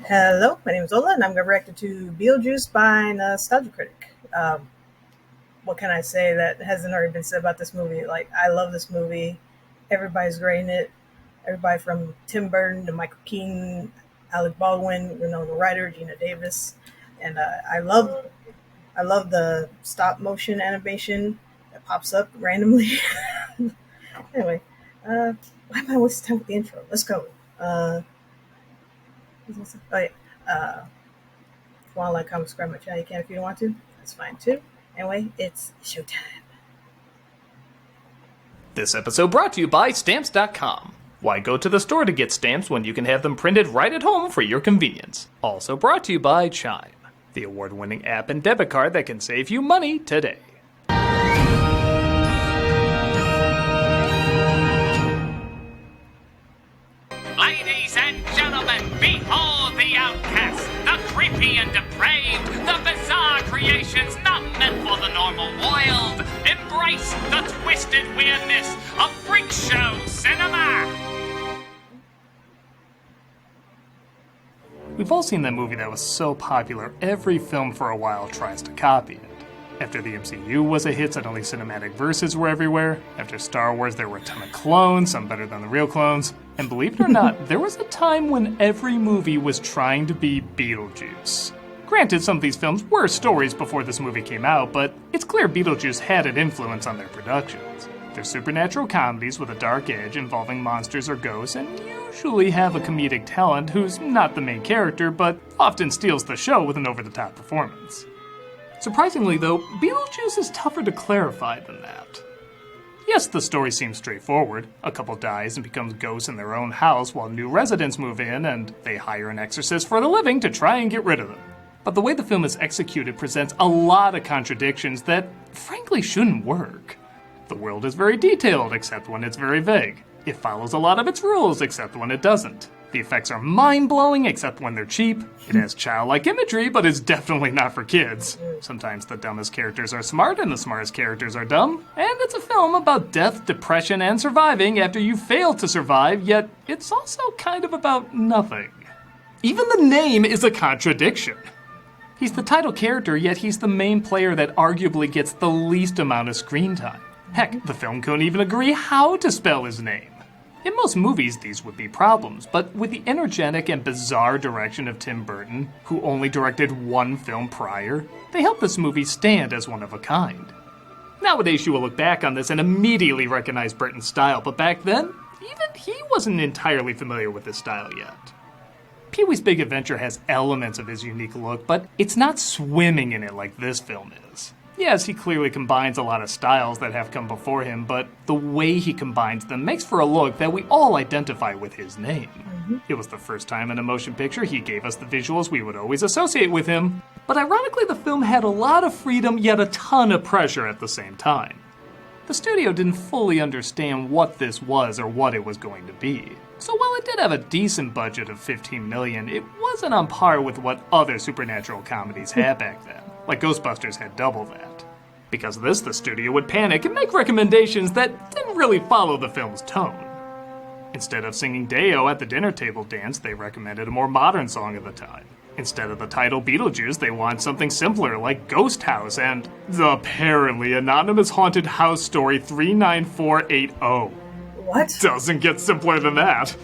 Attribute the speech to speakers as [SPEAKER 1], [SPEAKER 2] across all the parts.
[SPEAKER 1] Hello, my name is Ola, and I'm going to react to Beetlejuice by Nostalgia Critic. What can I say that hasn't already been said about this movie? Like, I love this movie. Everybody's great in it. Everybody from Tim Burton to Michael Keaton, Alec Baldwin, the writer Gina Davis, and I love the stop motion animation that pops up randomly. Anyway, why am I wasting time with the intro? Let's go. Oh yeah. If you want to like, comment, subscribe my channel, you can. If you don't want to, that's fine too. Anyway, it's showtime.
[SPEAKER 2] This episode brought to you by Stamps.com. Why go to the store to get stamps when you can have them printed right at home for your convenience? Also brought to you by Chime, the award-winning app and debit card that can save you money today.
[SPEAKER 3] Ladies and gentlemen, behold the outcast, the creepy and depraved, the bizarre creations not meant for the normal world. Embrace the twisted weirdness of freak show cinema.
[SPEAKER 2] We've all seen that movie that was so popular, every film for a while tries to copy it. After the MCU was a hit, suddenly cinematic verses were everywhere. After Star Wars, there were a ton of clones, some better than the real clones. And believe it or not, there was a time when every movie was trying to be Beetlejuice. Granted, some of these films were stories before this movie came out, but it's clear Beetlejuice had an influence on their productions. They're supernatural comedies with a dark edge involving monsters or ghosts, and usually have a comedic talent who's not the main character, but often steals the show with an over-the-top performance. Surprisingly, though, Beetlejuice is tougher to clarify than that. Yes, the story seems straightforward. A couple dies and becomes ghosts in their own house while new residents move in and they hire an exorcist for the living to try and get rid of them. But the way the film is executed presents a lot of contradictions that frankly shouldn't work. The world is very detailed, except when it's very vague. It follows a lot of its rules, except when it doesn't. The effects are mind-blowing, except when they're cheap. It has childlike imagery, but it's definitely not for kids. Sometimes the dumbest characters are smart and the smartest characters are dumb. And it's a film about death, depression, and surviving after you fail to survive, yet it's also kind of about nothing. Even the name is a contradiction. He's the title character, yet he's the main player that arguably gets the least amount of screen time. Heck, the film couldn't even agree how to spell his name. In most movies, these would be problems, but with the energetic and bizarre direction of Tim Burton, who only directed one film prior, they helped this movie stand as one of a kind. Nowadays, you will look back on this and immediately recognize Burton's style, but back then, even he wasn't entirely familiar with this style yet. Pee-wee's Big Adventure has elements of his unique look, but it's not swimming in it like this film is. Yes, he clearly combines a lot of styles that have come before him, but the way he combines them makes for a look that we all identify with his name. It was the first time in a motion picture he gave us the visuals we would always associate with him, but ironically the film had a lot of freedom yet a ton of pressure at the same time. The studio didn't fully understand what this was or what it was going to be. So while it did have a decent budget of $15 million, it wasn't on par with what other supernatural comedies had back then. Like Ghostbusters had double that. Because of this, the studio would panic and make recommendations that didn't really follow the film's tone. Instead of singing Deo at the dinner table dance, they recommended a more modern song of the time. Instead of the title Beetlejuice, they want something simpler like Ghost House and the apparently anonymous haunted house story 39480.
[SPEAKER 1] What?
[SPEAKER 2] Doesn't get simpler than that.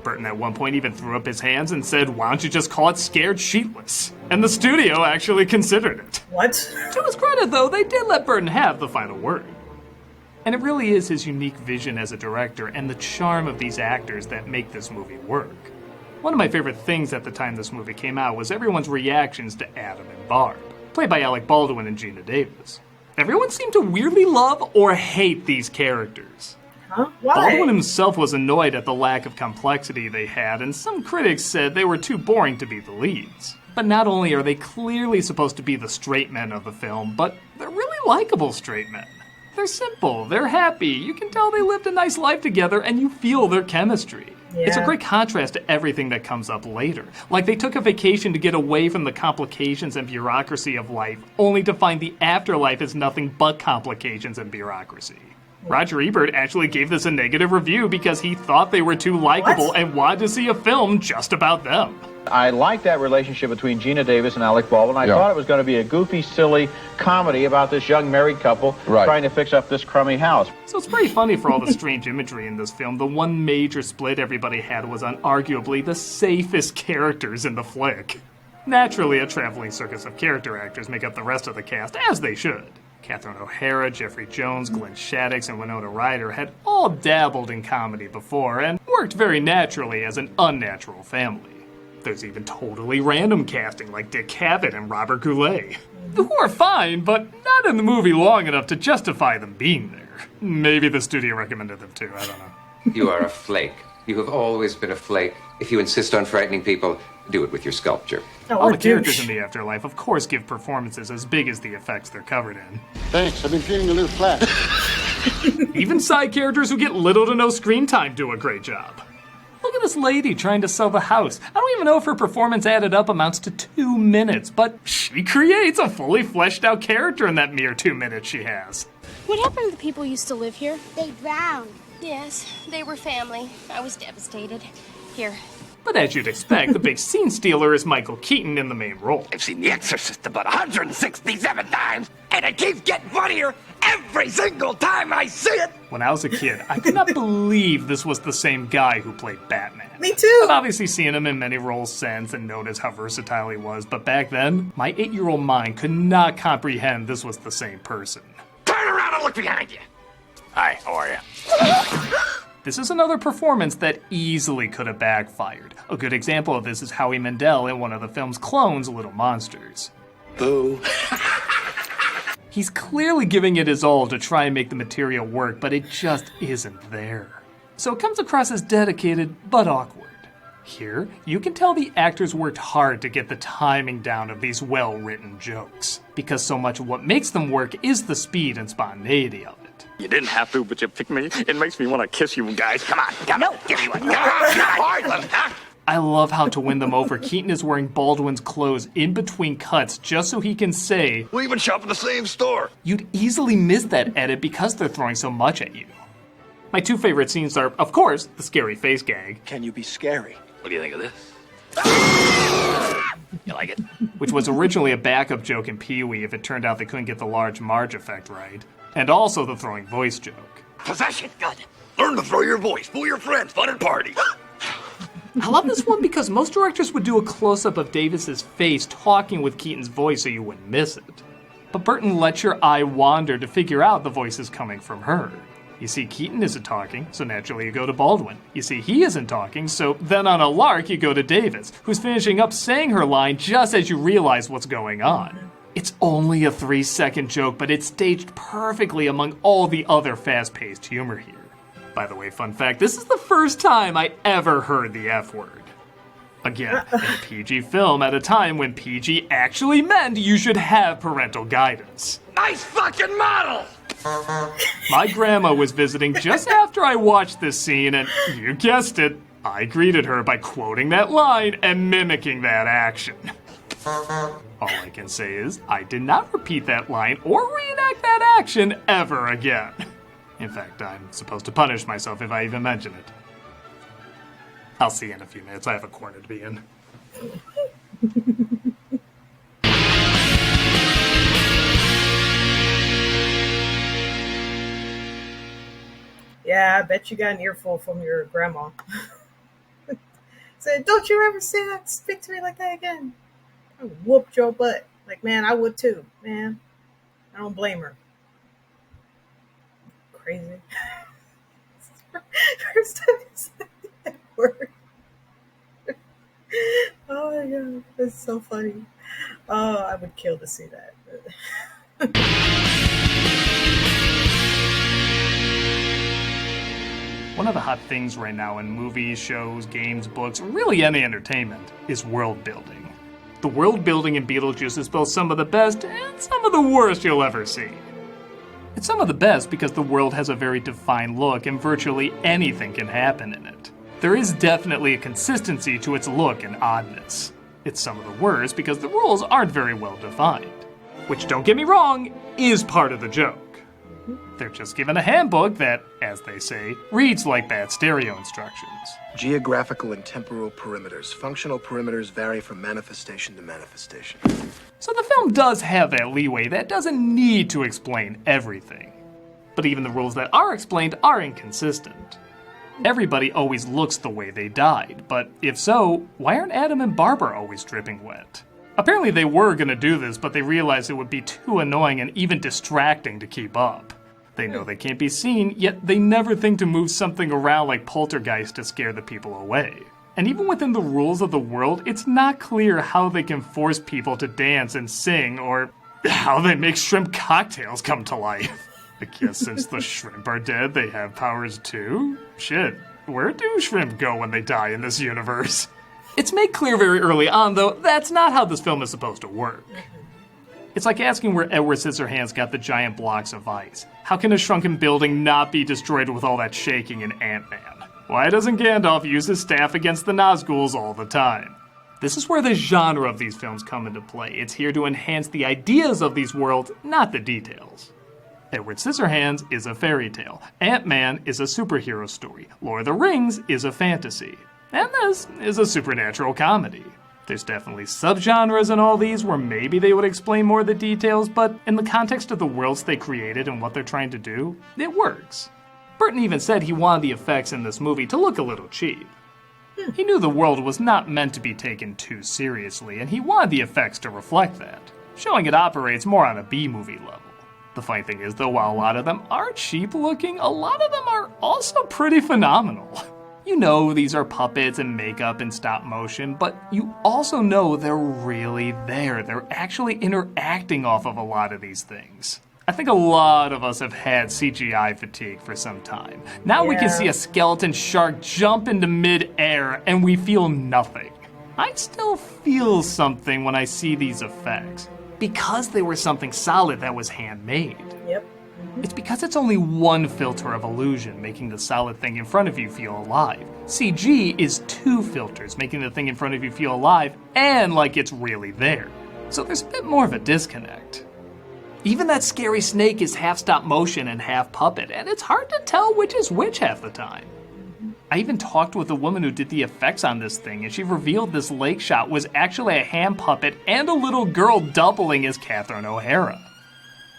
[SPEAKER 2] Burton at one point even threw up his hands and said, "Why don't you just call it Scared Sheetless?" And the studio actually considered it.
[SPEAKER 1] What?
[SPEAKER 2] To his credit, though, they did let Burton have the final word. And it really is his unique vision as a director and the charm of these actors that make this movie work. One of my favorite things at the time this movie came out was everyone's reactions to Adam and Barb, played by Alec Baldwin and Gina Davis. Everyone seemed to weirdly love or hate these characters.
[SPEAKER 1] Huh? Why?
[SPEAKER 2] Baldwin himself was annoyed at the lack of complexity they had, and some critics said they were too boring to be the leads. But not only are they clearly supposed to be the straight men of the film, but they're really likable straight men. They're simple, they're happy, you can tell they lived a nice life together, and you feel their chemistry.
[SPEAKER 1] Yeah.
[SPEAKER 2] It's a great contrast to everything that comes up later. Like they took a vacation to get away from the complications and bureaucracy of life, only to find the afterlife is nothing but complications and bureaucracy. Roger Ebert actually gave this a negative review because he thought they were too likable and wanted to see a film just about them.
[SPEAKER 4] I liked that relationship between Gina Davis and Alec Baldwin. I thought it was going to be a goofy, silly comedy about this young married couple trying to fix up this crummy house.
[SPEAKER 2] So it's pretty funny for all the strange imagery in this film. The one major split everybody had was on arguably the safest characters in the flick. Naturally, a traveling circus of character actors make up the rest of the cast, as they should. Catherine O'Hara, Jeffrey Jones, Glenn Shaddix, and Winona Ryder had all dabbled in comedy before and worked very naturally as an unnatural family. There's even totally random casting like Dick Cavett and Robert Goulet, who are fine, but not in the movie long enough to justify them being there. Maybe the studio recommended them too, I don't know.
[SPEAKER 5] You are a flake. You have always been a flake. If you insist on frightening people, do it with your sculpture.
[SPEAKER 2] All the characters in the afterlife, of course, give performances as big as the effects they're covered in.
[SPEAKER 6] Thanks, I've been feeling a little flat.
[SPEAKER 2] Even side characters who get little to no screen time do a great job. Look at this lady trying to sell the house. I don't even know if her performance added up amounts to 2 minutes, but she creates a fully fleshed out character in that mere 2 minutes she has.
[SPEAKER 7] What happened to the people who used to live here?
[SPEAKER 8] They drowned.
[SPEAKER 7] Yes, they were family. I was devastated. Here.
[SPEAKER 2] But as you'd expect, the big scene stealer is Michael Keaton in the main role.
[SPEAKER 9] I've seen The Exorcist about 167 times, and it keeps getting funnier every single time I see it.
[SPEAKER 2] When I was a kid, I could not believe this was the same guy who played Batman.
[SPEAKER 1] Me too!
[SPEAKER 2] I've obviously seen him in many roles since and noticed how versatile he was, but back then, my 8-year-old mind could not comprehend this was the same person.
[SPEAKER 9] Turn around and look behind you. Hi, how are you?
[SPEAKER 2] This is another performance that easily could have backfired. A good example of this is Howie Mandel in one of the film's clones, Little Monsters.
[SPEAKER 9] Boo.
[SPEAKER 2] He's clearly giving it his all to try and make the material work, but it just isn't there. So it comes across as dedicated, but awkward. Here, you can tell the actors worked hard to get the timing down of these well-written jokes, because so much of what makes them work is the speed and spontaneity of it.
[SPEAKER 9] You didn't have to, but you picked me. It makes me want to kiss you guys. Come on, give me one.
[SPEAKER 2] I love how to win them over, Keaton is wearing Baldwin's clothes in between cuts just so he can say,
[SPEAKER 9] We even shop at the same store.
[SPEAKER 2] You'd easily miss that edit because they're throwing so much at you. My 2 favorite scenes are, of course, the scary face gag.
[SPEAKER 6] Can you be scary?
[SPEAKER 9] What do you think of this? You like it?
[SPEAKER 2] Which was originally a backup joke in Pee-wee if it turned out they couldn't get the large Marge effect right. And also the throwing voice joke.
[SPEAKER 9] Possession. Good. Learn to throw your voice. Fool your friends. Fun and party.
[SPEAKER 2] I love this one because most directors would do a close-up of Davis's face talking with Keaton's voice so you wouldn't miss it. But Burton lets your eye wander to figure out the voice is coming from her. You see, Keaton isn't talking, so naturally you go to Baldwin. You see, he isn't talking, so then on a lark you go to Davis, who's finishing up saying her line just as you realize what's going on. It's only a 3-second joke, but it's staged perfectly among all the other fast-paced humor here. By the way, fun fact, this is the first time I ever heard the F word. Again, in a PG film at a time when PG actually meant you should have parental guidance.
[SPEAKER 9] Nice fucking model!
[SPEAKER 2] My grandma was visiting just after I watched this scene, and you guessed it, I greeted her by quoting that line and mimicking that action. All I can say is, I did not repeat that line or reenact that action ever again. In fact, I'm supposed to punish myself if I even mention it. I'll see you in a few minutes. I have a corner to be in.
[SPEAKER 1] Yeah, I bet you got an earful from your grandma. Said, don't you ever say that, speak to me like that again. I whooped your butt. Like, man, I would too, man. I don't blame her. Crazy. First time you said that word. Oh my god, that's so funny. Oh, I would kill to see that.
[SPEAKER 2] One of the hot things right now in movies, shows, games, books, really any entertainment, is world building. The world building in Beetlejuice is both some of the best and some of the worst you'll ever see. It's some of the best because the world has a very defined look and virtually anything can happen in it. There is definitely a consistency to its look and oddness. It's some of the worst because the rules aren't very well defined. Which, don't get me wrong, is part of the joke. They're just given a handbook that, as they say, reads like bad stereo instructions.
[SPEAKER 8] Geographical and temporal perimeters. Functional perimeters vary from manifestation to manifestation.
[SPEAKER 2] So the film does have that leeway that doesn't need to explain everything. But even the rules that are explained are inconsistent. Everybody always looks the way they died, but if so, why aren't Adam and Barbara always dripping wet? Apparently they were gonna do this, but they realized it would be too annoying and even distracting to keep up. They know they can't be seen, yet they never think to move something around like Poltergeist to scare the people away. And even within the rules of the world, it's not clear how they can force people to dance and sing, or how they make shrimp cocktails come to life. I guess since the shrimp are dead, they have powers too? Shit, where do shrimp go when they die in this universe? It's made clear very early on, though, that's not how this film is supposed to work. It's like asking where Edward Scissorhands got the giant blocks of ice. How can a shrunken building not be destroyed with all that shaking in Ant-Man? Why doesn't Gandalf use his staff against the Nazguls all the time? This is where the genre of these films come into play. It's here to enhance the ideas of these worlds, not the details. Edward Scissorhands is a fairy tale. Ant-Man is a superhero story. Lord of the Rings is a fantasy. And this is a supernatural comedy. There's definitely subgenres in all these where maybe they would explain more of the details, but in the context of the worlds they created and what they're trying to do, it works. Burton even said he wanted the effects in this movie to look a little cheap. He knew the world was not meant to be taken too seriously, and he wanted the effects to reflect that, showing it operates more on a B-movie level. The funny thing is, though, while a lot of them are cheap looking, a lot of them are also pretty phenomenal. You know these are puppets and makeup and stop motion, but you also know they're really there. They're actually interacting off of a lot of these things. I think a lot of us have had CGI fatigue for some time. Now we can see a skeleton shark jump into mid-air and we feel nothing. I still feel something when I see these effects, because they were something solid that was handmade.
[SPEAKER 1] Yep.
[SPEAKER 2] It's because it's only one filter of illusion, making the solid thing in front of you feel alive. CG is two filters, making the thing in front of you feel alive and like it's really there. So there's a bit more of a disconnect. Even that scary snake is half stop motion and half puppet, and it's hard to tell which is which half the time. I even talked with a woman who did the effects on this thing, and she revealed this lake shot was actually a hand puppet and a little girl doubling as Catherine O'Hara.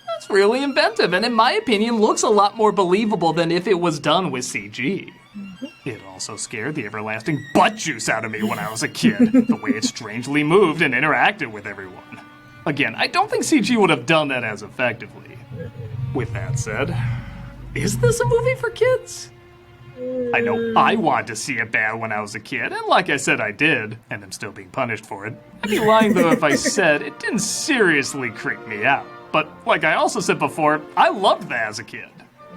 [SPEAKER 2] That's really inventive, and in my opinion, looks a lot more believable than if it was done with CG. It also scared the everlasting butt juice out of me when I was a kid, the way it strangely moved and interacted with everyone. Again, I don't think CG would have done that as effectively. With that said, is this a movie for kids? I know I wanted to see it bad when I was a kid, and like I said, I did, and I'm still being punished for it. I'd be lying though if I said it didn't seriously creep me out. But like I also said before, I loved that as a kid.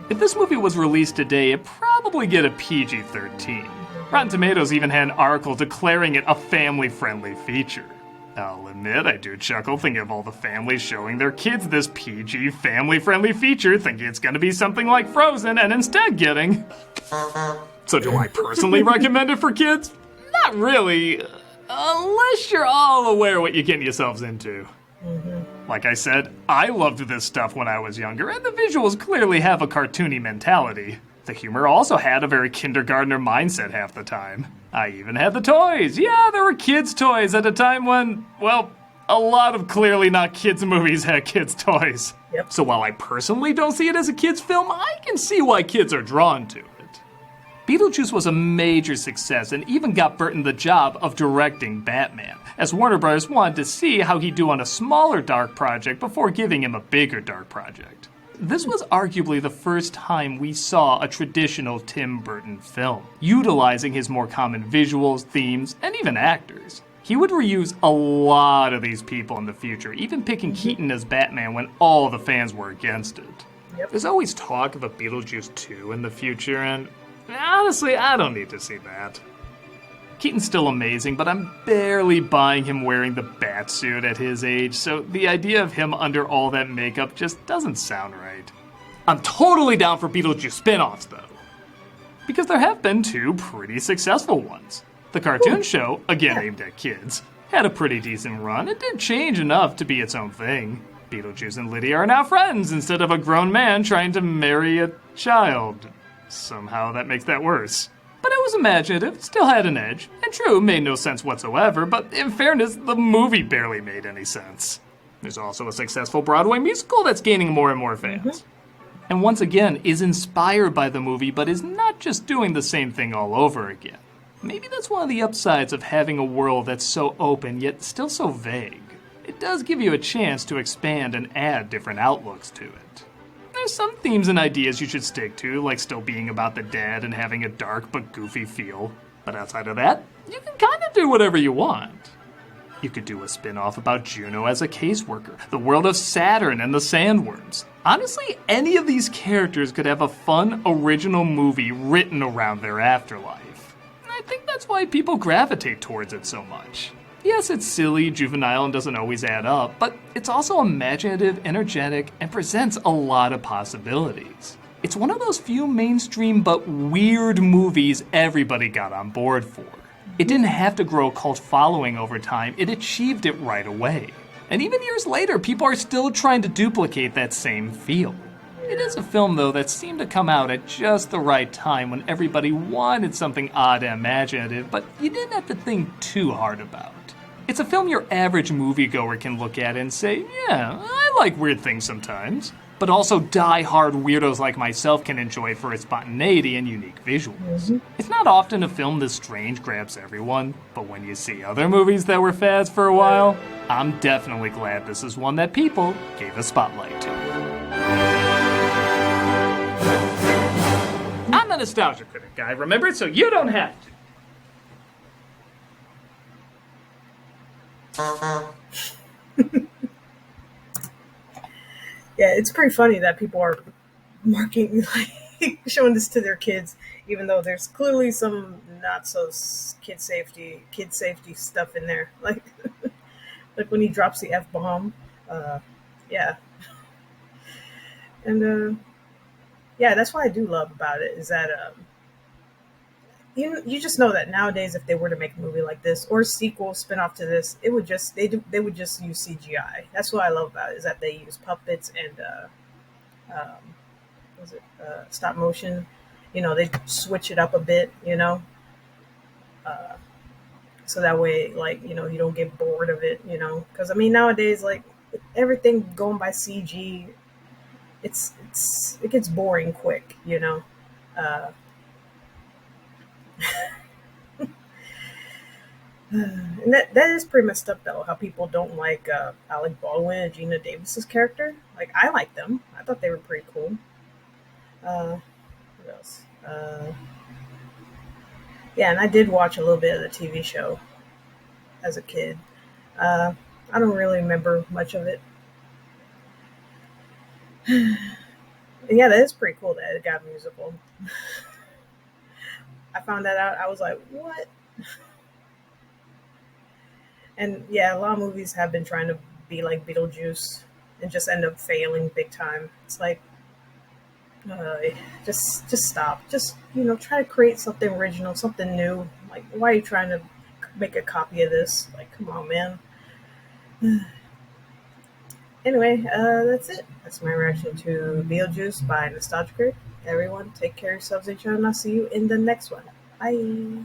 [SPEAKER 2] If this movie was released today, it'd probably get a PG-13. Rotten Tomatoes even had an article declaring it a family-friendly feature. I'll admit, I do chuckle thinking of all the families showing their kids this PG family-friendly feature, thinking it's gonna be something like Frozen, and instead getting... So do I personally recommend it for kids? Not really, unless you're all aware what you're getting yourselves into. Like I said, I loved this stuff when I was younger, and the visuals clearly have a cartoony mentality. The humor also had a very kindergartner mindset half the time. I even had the toys. Yeah, there were kids' toys at a time when, well, a lot of clearly not kids' movies had kids' toys.
[SPEAKER 1] Yep.
[SPEAKER 2] So while I personally don't see it as a kids' film, I can see why kids are drawn to it. Beetlejuice was a major success and even got Burton the job of directing Batman, as Warner Bros. Wanted to see how he'd do on a smaller dark project before giving him a bigger dark project. This was arguably the first time we saw a traditional Tim Burton film, utilizing his more common visuals, themes, and even actors. He would reuse a lot of these people in the future, even picking Keaton as Batman when all the fans were against it.
[SPEAKER 1] Yep.
[SPEAKER 2] There's always talk of a Beetlejuice 2 in the future, and honestly, I don't need to see that. Keaton's still amazing, but I'm barely buying him wearing the bat suit at his age, so the idea of him under all that makeup just doesn't sound right. I'm totally down for Beetlejuice spin-offs, though, because there have been two pretty successful ones. The cartoon show, again aimed at kids, had a pretty decent run. It did change enough to be its own thing. Beetlejuice and Lydia are now friends instead of a grown man trying to marry a child. Somehow that makes that worse. But it was imaginative, it still had an edge, and true, made no sense whatsoever, but in fairness, the movie barely made any sense. There's also a successful Broadway musical that's gaining more and more fans. And once again, is inspired by the movie, but is not just doing the same thing all over again. Maybe that's one of the upsides of having a world that's so open, yet still so vague. It does give you a chance to expand and add different outlooks to it. There's some themes and ideas you should stick to, like still being about the dead and having a dark but goofy feel. But outside of that, you can kind of do whatever you want. You could do a spin-off about Juno as a caseworker, the world of Saturn and the Sandworms. Honestly, any of these characters could have a fun, original movie written around their afterlife. And I think that's why people gravitate towards it so much. Yes, it's silly, juvenile, and doesn't always add up, but it's also imaginative, energetic, and presents a lot of possibilities. It's one of those few mainstream but weird movies everybody got on board for. It didn't have to grow a cult following over time, it achieved it right away. And even years later, people are still trying to duplicate that same feel. It is a film, though, that seemed to come out at just the right time when everybody wanted something odd and imaginative, but you didn't have to think too hard about. It's a film your average moviegoer can look at and say, yeah, I like weird things sometimes. But also die-hard weirdos like myself can enjoy for its spontaneity and unique visuals. It's not often a film this strange grabs everyone, but when you see other movies that were fads for a while, I'm definitely glad this is one that people gave a spotlight to. I'm a nostalgia critic guy, remember? So you don't have to.
[SPEAKER 1] Yeah, it's pretty funny that people are marking, like, showing this to their kids, even though there's clearly some not so kid safety stuff in there. Like, like when he drops the F-bomb. Yeah. And, yeah, that's what I do love about it, is that, you just know that nowadays, if they were to make a movie like this or a sequel spin-off to this, it would just they would just use CGI. That's what I love about it, is that they use puppets and stop motion. They switch it up a bit, so that way, like, you don't get bored of it, because I mean nowadays, like, everything going by CG, it gets boring quick, and that is pretty messed up, though, how people don't like Alec Baldwin and Gina Davis's character. Like, I like them. I thought they were pretty cool. What else? Yeah, and I did watch a little bit of the TV show as a kid. I don't really remember much of it. And yeah, that is pretty cool that it got a musical. I found that out. I was like, what? And yeah, a lot of movies have been trying to be like Beetlejuice and just end up failing big time. It's like, just stop. Just, try to create something original, something new. Like, why are you trying to make a copy of this? Like, come on, man. Anyway, that's it. That's my reaction to Beetlejuice by Nostalgia Critic. Everyone, take care of yourselves and each other, and I'll see you in the next one. Bye.